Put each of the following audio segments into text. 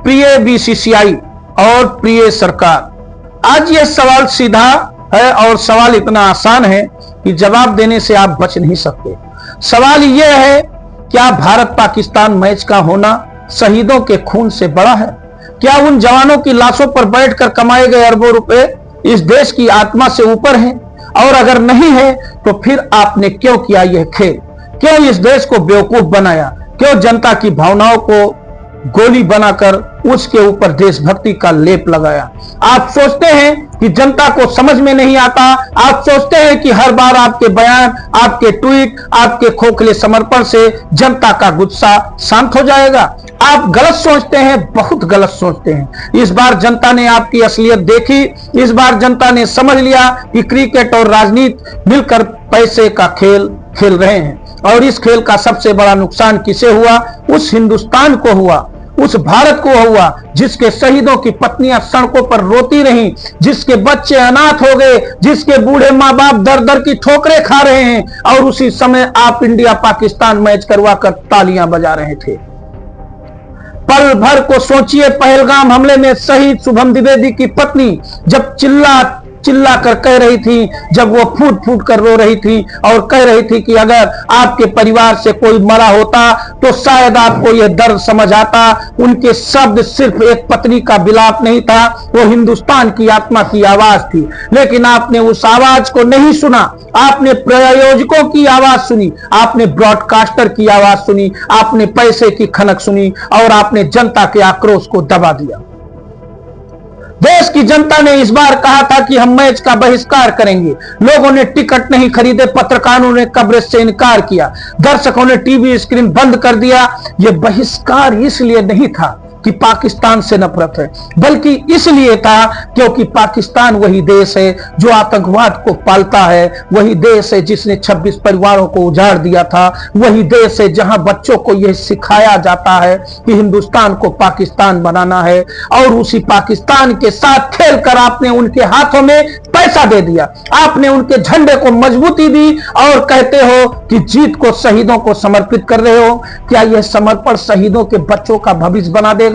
प्रिय बीसीसीआई और प्रिय सरकार, आज यह सवाल सीधा है और सवाल इतना आसान है कि जवाब देने से आप बच नहीं सकते। सवाल यह है, क्या भारत पाकिस्तान मैच का होना शहीदों के खून से बड़ा है? क्या उन जवानों की लाशों पर बैठकर कमाए गए अरबों रुपए इस देश की आत्मा से ऊपर हैं? और अगर नहीं है तो फिर आपने क्यों किया यह खेल? क्यों इस देश को बेवकूफ बनाया? क्यों जनता की भावनाओं को गोली बनाकर उसके ऊपर देशभक्ति का लेप लगाया? आप सोचते हैं कि जनता को समझ में नहीं आता। आप सोचते हैं कि हर बार आपके बयान, आपके ट्वीट, आपके खोखले समर्पण से जनता का गुस्सा शांत हो जाएगा। आप गलत सोचते हैं, बहुत गलत सोचते हैं। इस बार जनता ने आपकी असलियत देखी। इस बार जनता ने समझ लिया कि क्रिकेट और राजनीति मिलकर पैसे का खेल खेल रहे हैं। और इस खेल का सबसे बड़ा नुकसान किसे हुआ? उस हिंदुस्तान को हुआ, उस भारत को हुआ जिसके शहीदों की पत्नियां सड़कों पर रोती रहीं, जिसके बच्चे अनाथ हो गए, जिसके बूढ़े माँ बाप दर दर की ठोकरें खा रहे हैं। और उसी समय आप इंडिया पाकिस्तान मैच करवा कर तालियां बजा रहे थे। पल भर को सोचिए, पहलगाम हमले में शहीद शुभम द्विवेदी की पत्नी जब चिल्ला कर कह रही थी, जब वो फूट फूट कर रो रही थी और कह रही थी कि अगर आपके परिवार से कोई मरा होता तो शायद आपको यह दर्द समझ आता। उनके शब्द सिर्फ एक पत्नी का विलाप नहीं था, वो हिंदुस्तान की आत्मा की आवाज थी। लेकिन आपने उस आवाज को नहीं सुना। आपने प्रायोजकों की आवाज सुनी, आपने ब्रॉडकास्टर की आवाज सुनी, आपने पैसे की खनक सुनी और आपने जनता के आक्रोश को दबा दिया। देश की जनता ने इस बार कहा था कि हम मैच का बहिष्कार करेंगे। लोगों ने टिकट नहीं खरीदे, पत्रकारों ने कवरेज से इनकार किया, दर्शकों ने टीवी स्क्रीन बंद कर दिया। यह बहिष्कार इसलिए नहीं था कि पाकिस्तान से नफरत है, बल्कि इसलिए था क्योंकि पाकिस्तान वही देश है जो आतंकवाद को पालता है, वही देश है जिसने 26 परिवारों को उजाड़ दिया था, वही देश है जहां बच्चों को यह सिखाया जाता है कि हिंदुस्तान को पाकिस्तान बनाना है। और उसी पाकिस्तान के साथ खेलकर आपने उनके हाथों में पैसा दे दिया, आपने उनके झंडे को मजबूती दी और कहते हो कि जीत को शहीदों को समर्पित कर रहे हो। क्या यह समर्पण शहीदों के बच्चों का भविष्य बना देगा?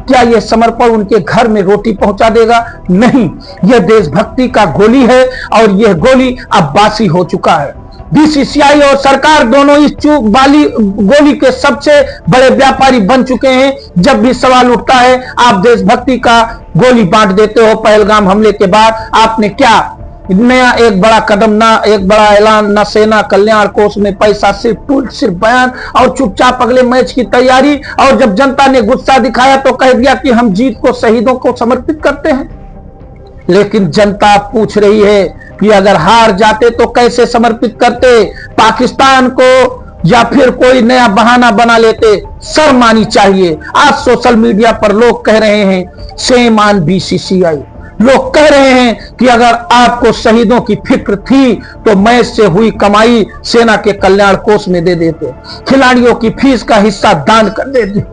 क्या यह समर्पण उनके घर में रोटी पहुंचा देगा? नहीं, यह देशभक्ति का गोली है और यह गोली अब बासी हो चुका है। बीसीसीआई और सरकार दोनों इस चूक वाली गोली के सबसे बड़े व्यापारी बन चुके हैं। जब भी सवाल उठता है, आप देशभक्ति का गोली बांट देते हो। पहलगाम हमले के बाद आपने क्या नया एक बड़ा कदम, ना एक बड़ा ऐलान, ना सेना कल्याण कोष में पैसा, सिर्फ ट्वीट, सिर्फ बयान और चुपचाप अगले मैच की तैयारी। और जब जनता ने गुस्सा दिखाया तो कह दिया कि हम जीत को शहीदों को समर्पित करते हैं। लेकिन जनता पूछ रही है कि अगर हार जाते तो कैसे समर्पित करते? पाकिस्तान को या फिर कोई नया बहाना बना लेते? शर्म आनी चाहिए। आज सोशल मीडिया पर लोग कह रहे हैं शेम ऑन बीसीसीआई। लोग कह रहे हैं कि अगर आपको शहीदों की फिक्र थी तो मैच से हुई कमाई सेना के कल्याण कोष में दे देते, खिलाड़ियों की फीस का हिस्सा दान कर देते।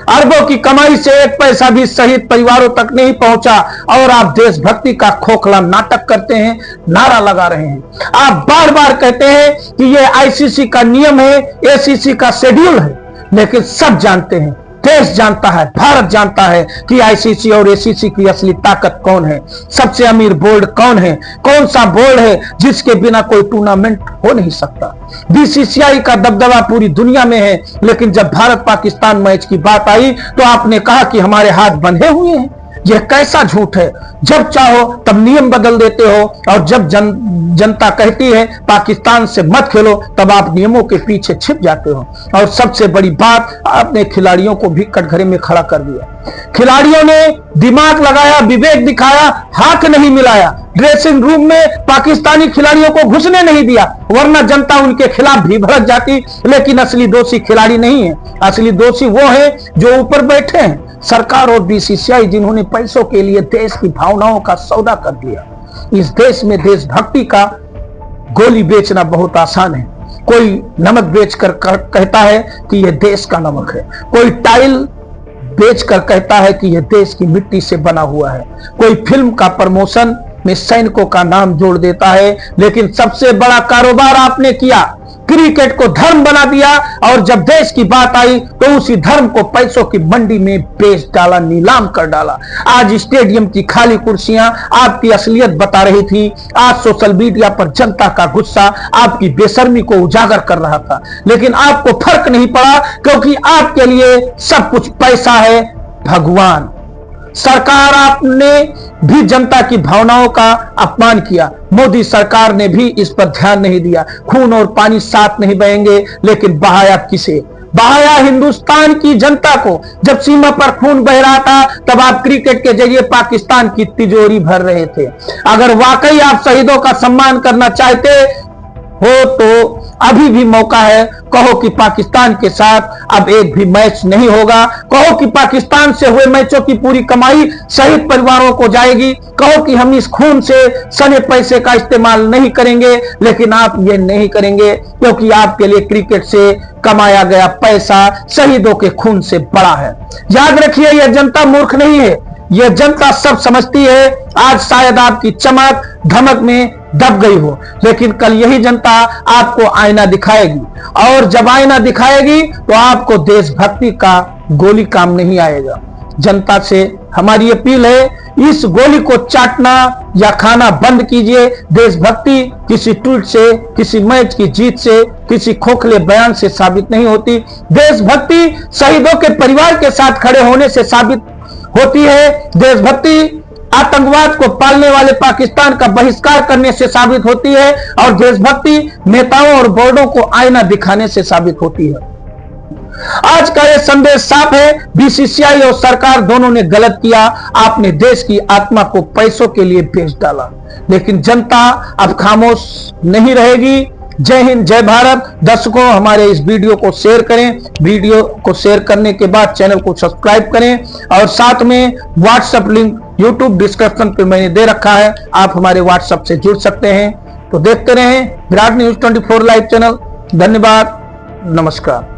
अरबों की कमाई से एक पैसा भी शहीद परिवारों तक नहीं पहुंचा और आप देशभक्ति का खोखला नाटक करते हैं, नारा लगा रहे हैं। आप बार बार कहते हैं कि यह आईसीसी का नियम है, एसीसी का शेड्यूल है। लेकिन सब जानते हैं, देश जानता है, भारत जानता है कि आईसीसी और एसीसी की असली ताकत कौन है। सबसे अमीर बोर्ड कौन है? कौन सा बोर्ड है जिसके बिना कोई टूर्नामेंट हो नहीं सकता? बीसीसीआई का दबदबा पूरी दुनिया में है, लेकिन जब भारत पाकिस्तान मैच की बात आई तो आपने कहा कि हमारे हाथ बंधे हुए हैं। यह कैसा झूठ है? जब चाहो तब नियम बदल देते हो और जब जनता कहती है पाकिस्तान से मत खेलो तब आप नियमों के पीछे छिप जाते हो। और सबसे बड़ी बात, आपने खिलाड़ियों को भी कटघरे में खड़ा कर दिया। खिलाड़ियों ने दिमाग लगाया, विवेक दिखाया, हाथ नहीं मिलाया, ड्रेसिंग रूम में पाकिस्तानी खिलाड़ियों को घुसने नहीं दिया, वरना जनता उनके खिलाफ भी भड़क जाती। लेकिन असली दोषी खिलाड़ी नहीं है, असली दोषी वो है जो ऊपर बैठे हैं, सरकार और बीसीसीआई, जिन्होंने पैसों के लिए देश की भावनाओं का सौदा कर दिया। इस देश में देशभक्ति का गोली बेचना बहुत आसान है। कोई नमक बेचकर कहता है कि यह देश का नमक है, कोई टाइल बेचकर कहता है कि यह देश की मिट्टी से बना हुआ है, कोई फिल्म का प्रमोशन में सैनिकों का नाम जोड़ देता है। लेकिन सबसे बड़ा कारोबार आपने किया, क्रिकेट को धर्म बना दिया और जब देश की बात आई तो उसी धर्म को पैसों की मंडी में बेच डाला, नीलाम कर डाला। आज स्टेडियम की खाली कुर्सियां आपकी असलियत बता रही थी। आज सोशल मीडिया पर जनता का गुस्सा आपकी बेशर्मी को उजागर कर रहा था, लेकिन आपको फर्क नहीं पड़ा क्योंकि आपके लिए सब कुछ पैसा है, भगवान। सरकार आपने भी जनता की भावनाओं का अपमान किया। मोदी सरकार ने भी इस पर ध्यान नहीं दिया। खून और पानी साथ नहीं बहेंगे, लेकिन बहाया किसे? बहाया हिंदुस्तान की जनता को। जब सीमा पर खून बह रहा था तब आप क्रिकेट के जरिए पाकिस्तान की तिजोरी भर रहे थे। अगर वाकई आप शहीदों का सम्मान करना चाहते हो तो अभी भी मौका है। कहो कि पाकिस्तान के साथ अब एक भी मैच नहीं होगा। कहो कि पाकिस्तान से हुए मैचों की पूरी कमाई शहीद परिवारों को जाएगी। कहो कि हम इस खून से सने पैसे का इस्तेमाल नहीं करेंगे, लेकिन आप ये नहीं करेंगे क्योंकि आपके लिए क्रिकेट से कमाया गया पैसा शहीदों के खून से बड़ा है। याद रखिए, यह जनता मूर्ख नहीं है, यह जनता सब समझती है। आज शायद आपकी चमक धमक में दब गई हो, लेकिन कल यही जनता आपको आईना दिखाएगी, और जब आईना दिखाएगी तो आपको देशभक्ति का गोली काम नहीं आएगा। जनता से हमारी अपील है, इस गोली को चाटना या खाना बंद कीजिए। देशभक्ति किसी ट्वीट से, किसी मैच की जीत से, किसी खोखले बयान से साबित नहीं होती। देशभक्ति शहीदों के परिवार के साथ खड़े होने से साबित होती है। देशभक्ति आतंकवाद को पालने वाले पाकिस्तान का बहिष्कार करने से साबित होती है, और देशभक्ति नेताओं और बोर्डों को आईना दिखाने से साबित होती है। आज का यह संदेश साफ है, बीसीसीआई और सरकार दोनों ने गलत किया। आपने देश की आत्मा को पैसों के लिए बेच डाला, लेकिन जनता अब खामोश नहीं रहेगी। जय हिंद, जय भारत। दर्शकों, हमारे इस वीडियो को शेयर करें। वीडियो को शेयर करने के बाद चैनल को सब्सक्राइब करें, और साथ में व्हाट्सएप लिंक यूट्यूब डिस्क्रिप्शन पे मैंने दे रखा है, आप हमारे व्हाट्सएप से जुड़ सकते हैं। तो देखते रहें विराट न्यूज 24 लाइव चैनल। धन्यवाद, नमस्कार।